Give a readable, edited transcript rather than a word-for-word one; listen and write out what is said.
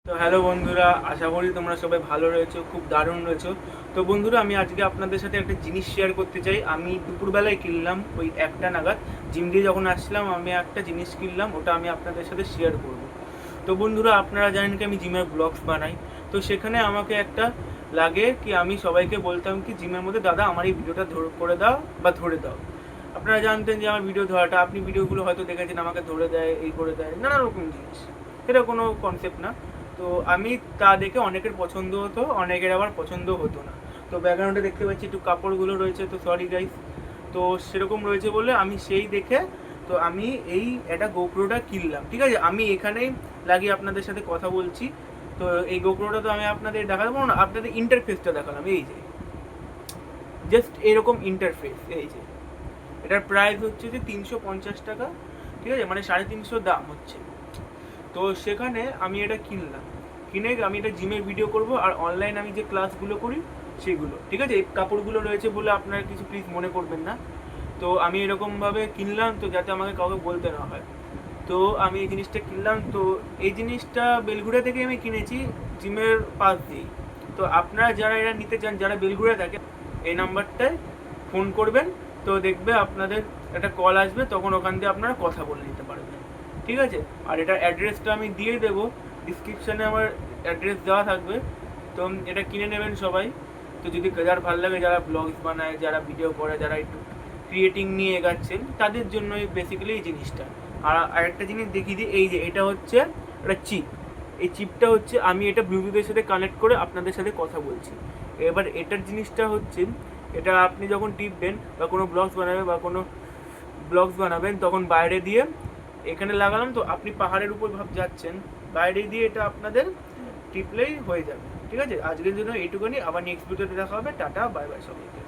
তো হ্যালো বন্ধুরা, আশা করি তোমরা সবাই ভালো রয়েছো, খুব দারুণ রয়েছো। তো বন্ধুরা, আমি আজকে আপনাদের সাথে একটা জিনিস শেয়ার করতে চাই। আমি দুপুরবেলায় কিনলাম, ওই একটা নাগাদ জিম দিয়ে যখন আসছিলাম আমি একটা জিনিস কিনলাম, ওটা আমি আপনাদের সাথে শেয়ার করব। তো বন্ধুরা, আপনারা জানেন কি আমি জিমের ব্লগস বানাই। তো সেখানে আমাকে একটা লাগে কি আমি সবাইকে বলতাম কি জিমের মধ্যে দাদা আমার এই ভিডিওটা করে দাও বা ধরে দাও। আপনারা জানতেন যে আমার ভিডিও ধরাটা, আপনি ভিডিওগুলো হয়তো দেখেছেন আমাকে ধরে দেয়, এই করে দেয়, নানা রকম জিনিস। এটা কোনো কনসেপ্ট না। তো আমি তা দেখে অনেকের পছন্দ হতো, অনেকের আবার পছন্দ হতো না। তো ব্যাকগ্রাউন্ডে দেখতে পাচ্ছি একটু কাপড়গুলো রয়েছে, তো সরি গাইস। তো সেরকম রয়েছে বলে আমি সেই দেখে তো আমি এই একটা গোপ্রোটা কিনলাম, ঠিক আছে। আমি এখানেই লাগিয়ে আপনাদের সাথে কথা বলছি। তো এই গোপ্রোটা তো আমি আপনাদের দেখাবো না, আপনাদের ইন্টারফেসটা দেখালাম। এই যে জাস্ট এরকম ইন্টারফেস, এই যে এটার প্রাইস হচ্ছে যে 350 টাকা, ঠিক আছে, মানে 350 দাম হচ্ছে। তো সেখানে আমি এটা কিনলাম, কিনে আমি এটা জিমের ভিডিও করব আর অনলাইন আমি যে ক্লাসগুলো করি সেগুলো, ঠিক আছে। এই কাপড়গুলো রয়েছে বলে আপনারা কিছু প্লিজ মনে করবেন না। তো আমি এরকমভাবে কিনলাম তো যাতে আমাকে কাউকে বলতে না হয়। তো আমি এই জিনিসটা কিনলাম, তো এই জিনিসটা বেলঘুরা থেকে আমি কিনেছি, জিমের পাশ দিয়েই। তো আপনারা যারা এটা নিতে চান, যারা বেলঘুরা থাকে, এই নাম্বারটায় ফোন করবেন। তো দেখবে আপনাদের একটা কল আসবে, তখন ওখান দিয়ে আপনারা কথা বলে নিতে পারবেন, ঠিক আছে। আর এটার অ্যাড্রেসটা আমি দিয়ে দেবো, ডিসক্রিপশানে আমার অ্যাড্রেস দেওয়া থাকবে। তো এটা কিনে নেবেন সবাই। তো যদি যার ভালো লাগে, যারা ব্লগস বানায়, যারা ভিডিও করে, যারা একটু ক্রিয়েটিং নিয়ে এগাচ্ছেন, তাদের জন্যই বেসিক্যালি এই জিনিসটা। আর আরেকটা জিনিস দেখিয়ে দিই, এই যে এটা হচ্ছে একটা চিপ। এই চিপটা হচ্ছে আমি এটা ব্লুটুথের সাথে কানেক্ট করে আপনাদের সাথে কথা বলছি। এবার এটার জিনিসটা হচ্ছে, এটা আপনি যখন টিপবেন বা কোনো ব্লগস বানাবেন তখন বাইরে দিয়ে এখানে লাগালাম, তো আপনি পাহাড়ের উপর যাচ্ছেন, বাইরে দিয়ে এটা আপনাদের টিপলেই হয়ে যাবে, ঠিক আছে। আজকের জন্য এইটুকুনি, আবার নেক্সট ভিডিওতে দেখা হবে। টাটা, বাই বাই সবাইকে।